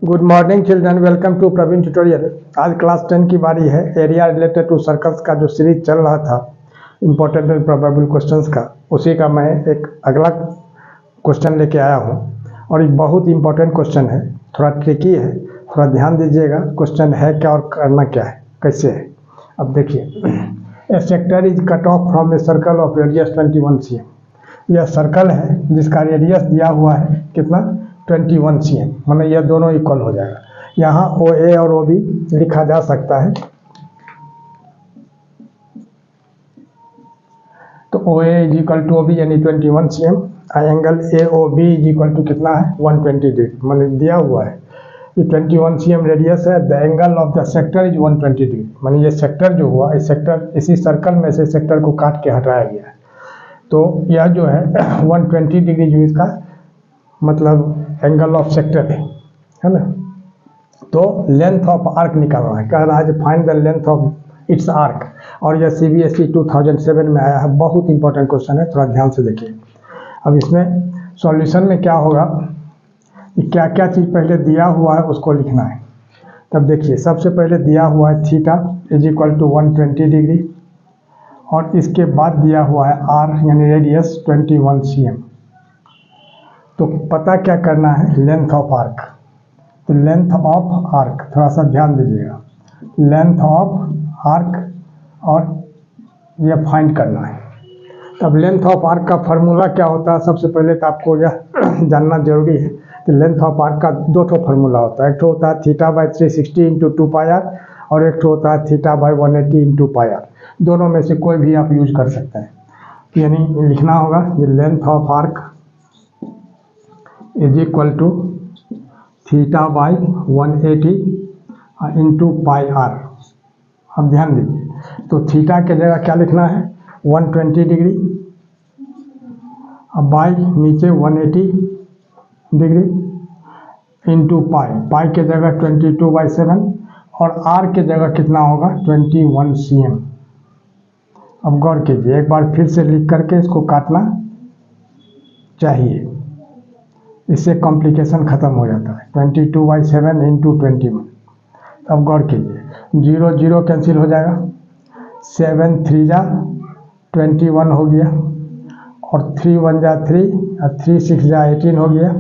Good morning children, welcome to Praveen tutorial. आज class 10 की बारी है। एरिया रिलेटेड टू सर्कल्स का जो सीरीज चल रहा था इम्पोर्टेंट एंड प्रोबेबल क्वेश्चंस का, उसी का मैं एक अगला क्वेश्चन लेके आया हूँ और एक बहुत इंपॉर्टेंट क्वेश्चन है। थोड़ा ट्रिकी है, थोड़ा ध्यान दीजिएगा। क्वेश्चन है क्या और करना क्या है, कैसे है। अब देखिए, a sector is cut off from a circle of radius 21 cm। यह सर्कल है जिसका रेडियस दिया हुआ है कितना, 21 cm। मतलब यह दोनों इक्वल हो जाएगा। यहाँ ओ ए और ओ बी लिखा जा सकता है। तो O A is equal to O B यानी 21 cm। Angle A O B is equal to कितना है, 120 डिग्री। मतलब दिया हुआ है कि 21 cm रेडियस है, the angle of the sector is 120 degree. मतलब ये सेक्टर जो हुआ, इस सेक्टर इसी सर्कल में से सेक्टर को काट के हटाया गया है। तो यह जो है 120 डिग्री जो इसका मतलब एंगल ऑफ सेक्टर है ना। तो लेंथ ऑफ आर्क निकालना है, कह रहा है find the length of its arc. और यह CBSE 2007 में आया है। बहुत इंपॉर्टेंट क्वेश्चन है, थोड़ा ध्यान से देखिए। अब इसमें सॉल्यूशन में क्या होगा कि क्या क्या चीज़ पहले दिया हुआ है उसको लिखना है। तब देखिए, सबसे पहले दिया हुआ है theta is equal to 120 degree और इसके बाद दिया हुआ है आर यानी रेडियस 21 cm। तो पता क्या करना है, लेंथ ऑफ आर्क। तो लेंथ ऑफ आर्क थोड़ा सा ध्यान दीजिएगा, लेंथ ऑफ आर्क और यह फाइंड करना है। तब लेंथ ऑफ आर्क का फार्मूला क्या होता है, सबसे पहले तो आपको यह जानना जरूरी है कि लेंथ ऑफ आर्क का दो ठो फार्मूला होता है। एक ठो होता है थीटा बाई 360 इंटू 2πr और एक ठो होता है थीटा बाई 180 इंटू πr। दोनों में से कोई भी आप यूज कर सकते हैं। यानी लिखना होगा कि length of arc is equal to theta by 180 into πr। अब ध्यान दीजिए, तो थीटा के जगह क्या लिखना है, 120 डिग्री। अब बाई नीचे 180 डिग्री इंटू पाई के जगह 22/7 और आर के जगह कितना होगा, 21 cm। अब गौर कीजिए, एक बार फिर से लिख करके इसको काटना चाहिए, इससे कॉम्प्लिकेशन खत्म हो जाता है। 22/7 इंटू 21। अब गौर कीजिए, 0 0 कैंसिल हो जाएगा, 7 3 जा 21 हो गया और 3 1 जा 3 और 3 6 जा 18 हो गया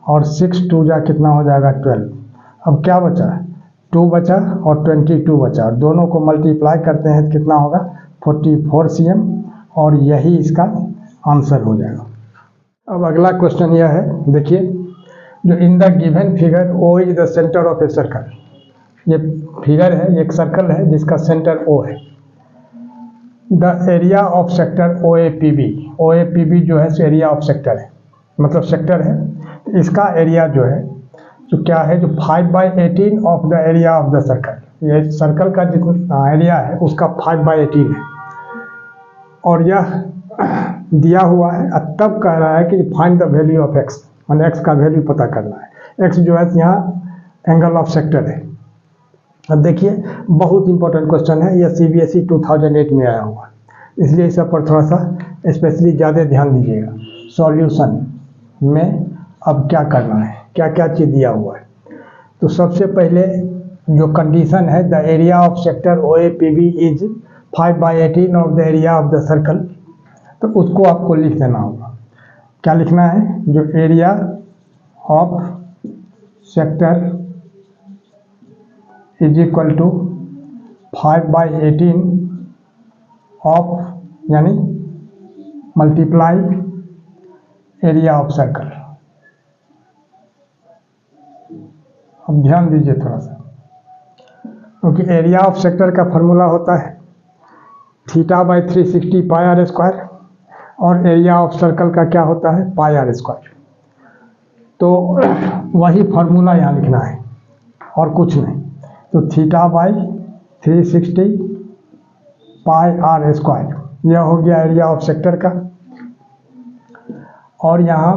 और 6 2 जा कितना हो जाएगा, 12। अब क्या बचा, 2 बचा और 22 बचा और दोनों को मल्टीप्लाई करते हैं तो कितना होगा, 44 cm और यही इसका आंसर हो जाएगा। अब अगला क्वेश्चन यह है, देखिए, जो in the given figure O is the centre of a circle. ये फिगर है, एक सर्कल है जिसका सेंटर O है। The area of sector OAPB जो है एरिया ऑफ सेक्टर है, मतलब सेक्टर है। तो इसका एरिया जो है जो क्या है, जो 5/18 of the area of the circle. ये सर्कल का जितना एरिया है उसका 5/18 है और यह दिया हुआ है। तब कह रहा है कि find the value of x, मतलब x का वैल्यू पता करना है। x जो है यहाँ एंगल ऑफ सेक्टर है। अब देखिए, बहुत इंपॉर्टेंट क्वेश्चन है, यह CBSE 2008 में आया हुआ, इसलिए इस पर थोड़ा सा स्पेशली ज़्यादा ध्यान दीजिएगा। सॉल्यूशन में अब क्या करना है, क्या क्या चीज़ दिया हुआ है। तो सबसे पहले जो कंडीशन है, the area of sector OAPB is 5/18 of the area of the circle, तो उसको आपको लिख देना होगा। क्या लिखना है, जो area of sector is equal to 5/18 of यानी मल्टीप्लाई एरिया ऑफ सर्कल। अब ध्यान दीजिए थोड़ा सा, क्योंकि एरिया ऑफ सेक्टर का फॉर्मूला होता है थीटा बाई 360 πr² और एरिया ऑफ सर्कल का क्या होता है, πr²। तो वही फॉर्मूला यहाँ लिखना है और कुछ नहीं। तो थीटा बाई 360 πr², यह हो गया एरिया ऑफ सेक्टर का। और यहाँ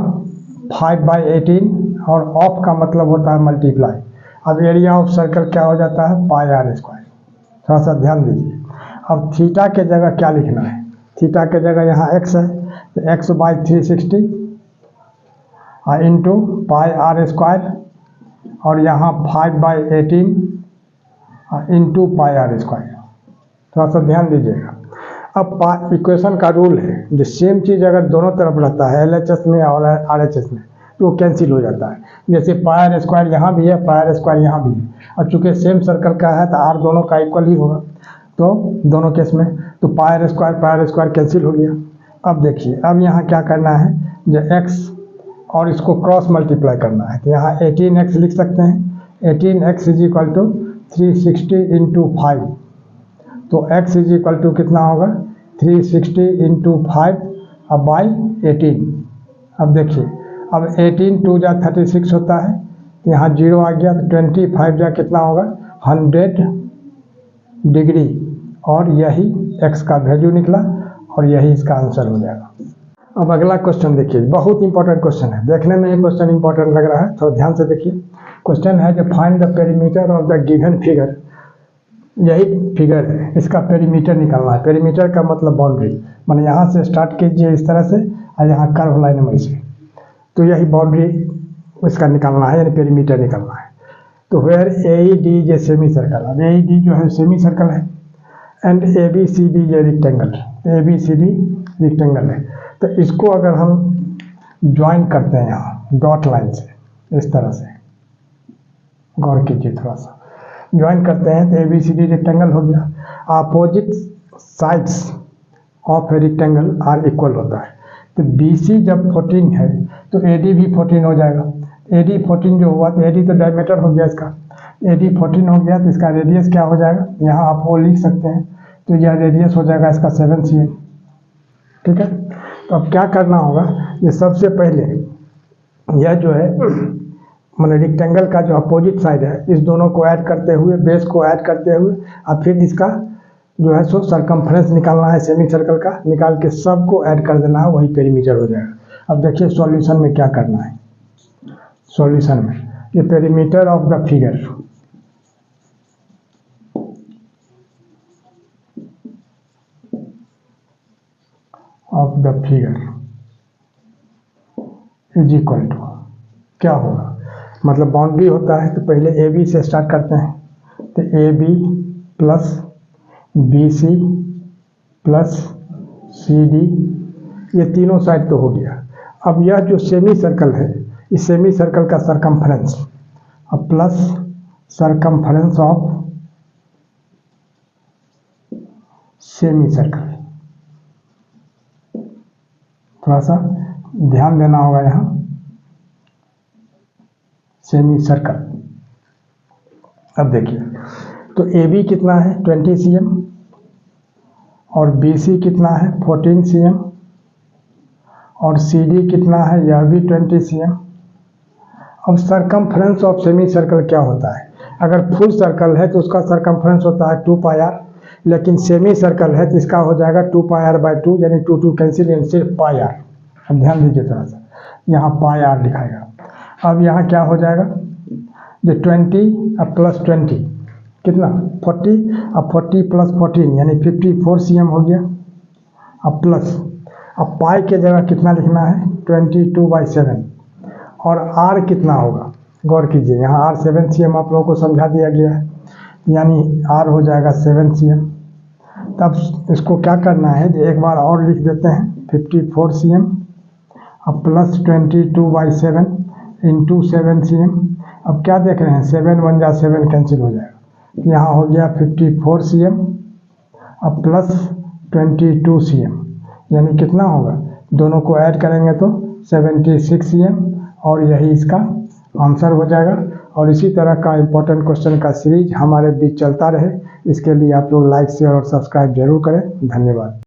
5/18 और ऑफ का मतलब होता है मल्टीप्लाई। अब एरिया ऑफ सर्कल क्या हो जाता है, πr²। थोड़ा सा ध्यान दीजिए। अब थीटा के जगह क्या लिखना है, थीटा के जगह यहाँ x है, तो x/360 इंटू πr² और यहाँ 5/18 इंटू पाई आर स्क्वायर। थोड़ा सा ध्यान दीजिएगा। अब इक्वेशन का रूल है, जो सेम चीज़ अगर दोनों तरफ रहता है LHS में और RHS में तो वो कैंसिल हो जाता है। जैसे पाई आर स्क्वायर यहाँ भी है, पाई आर स्क्वायर यहाँ भी है, और चूँकि सेम सर्कल का है तो आर दोनों का इक्वल ही होगा, तो दोनों केस में तो पाई आर स्क्वायर कैंसिल हो गया। अब देखिए, अब यहाँ क्या करना है, जो x और इसको क्रॉस मल्टीप्लाई करना है, तो यहाँ 18x लिख सकते हैं। 18x is equal to 360 into 5, तो x इज इक्वल टू कितना होगा 360 इंटू 5 अब बाई 18। अब देखिए, अब 18 2 जा 36 होता है, यहाँ 0 आ गया, तो 25 जा कितना होगा 100 डिग्री, और यही x का वैल्यू निकला और यही इसका आंसर हो जाएगा। अब अगला क्वेश्चन देखिए, बहुत इंपॉर्टेंट क्वेश्चन है, देखने में ये क्वेश्चन इंपॉर्टेंट लग रहा है, थोड़ा ध्यान से देखिए। क्वेश्चन है जो find the perimeter of the given figure, यही फिगर है, इसका पेरीमीटर निकालना है। पेरीमीटर का मतलब बाउंड्री, माने यहाँ से स्टार्ट कीजिए इस तरह से और यहाँ कर्व लाइन में से, तो यही बाउंड्री इसका निकालना है, यानी पेरीमीटर निकालना है। तो वेयर AED ये सेमी सर्कल, अब AED जो है सेमी सर्कल है, एंड ABCD ये रेक्टेंगल, ABCD रेक्टेंगल है। तो इसको अगर हम ज्वाइन करते हैं यहाँ डॉट लाइन से, इस तरह से गौर कीजिए, थोड़ा सा ज्वाइन करते हैं तो ABCD रेक्टेंगल हो गया। Opposite sides of a rectangle are equal होता है, तो BC जब 14 है तो AD भी 14 हो जाएगा। AD 14 जो हुआ तो AD तो डायमीटर हो गया इसका, AD 14 हो गया तो इसका रेडियस क्या हो जाएगा, यहाँ आप वो लिख सकते हैं, तो यह रेडियस हो जाएगा इसका 7 cm। ठीक है, तो अब क्या करना होगा, ये सबसे पहले यह जो है मैंने रेक्टेंगल का जो अपोजिट साइड है, इस दोनों को ऐड करते हुए, बेस को ऐड करते हुए, और फिर इसका जो है सो सरकमफ्रेंस निकालना है सेमी सर्कल का, निकाल के सबको ऐड कर देना है, वही पेरीमीटर हो जाएगा। अब देखिए सॉल्यूशन में क्या करना है। सॉल्यूशन में ये perimeter of the figure, of the figure is equal to क्या होगा, मतलब बाउंड्री होता है तो पहले AB से स्टार्ट करते हैं, तो AB plus BC plus CD, ये तीनों साइड तो हो गया। अब यह जो सेमी सर्कल है, इस सेमी सर्कल का सरकमफ्रेंस, अब plus circumference of semi circle, थोड़ा सा ध्यान देना होगा यहाँ, सेमी सर्कल। अब देखिए, तो AB कितना है 20 cm और BC कितना है 14 cm और CD कितना है, यह भी 20 cm। अब सरकमफ्रेंस ऑफ सेमी सर्कल क्या होता है, अगर फुल सर्कल है तो उसका सरकमफ्रेंस होता है 2πr, लेकिन सेमी सर्कल है तो इसका हो जाएगा 2πr/2, यानी 2 कैंसिल, यानी सिर्फ πr। अब ध्यान दीजिए थोड़ा सा, यहाँ πr लिखाएगा। अब यहाँ क्या हो जाएगा, जो 20 अब प्लस 20 कितना 40, अब 40 प्लस 14 यानी 54 cm हो गया। अब प्लस, अब पाई के जगह कितना लिखना है 22/7, और r कितना होगा, गौर कीजिए, यहाँ r 7 cm आप लोगों को समझा दिया गया है, यानी r हो जाएगा 7 cm। तब इसको क्या करना है, एक बार और लिख देते हैं 54 cm, अब प्लस 22/7 इंटू 7 cm। अब क्या देख रहे हैं, 7 1 जा 7 कैंसिल हो जाएगा, यहाँ हो गया 54 cm, अब प्लस 22 cm, यानी कितना होगा, दोनों को ऐड करेंगे तो 76 cm, और यही इसका आंसर हो जाएगा। और इसी तरह का इम्पोर्टेंट क्वेश्चन का सीरीज हमारे बीच चलता रहे, इसके लिए आप लोग लाइक शेयर और सब्सक्राइब जरूर करें। धन्यवाद।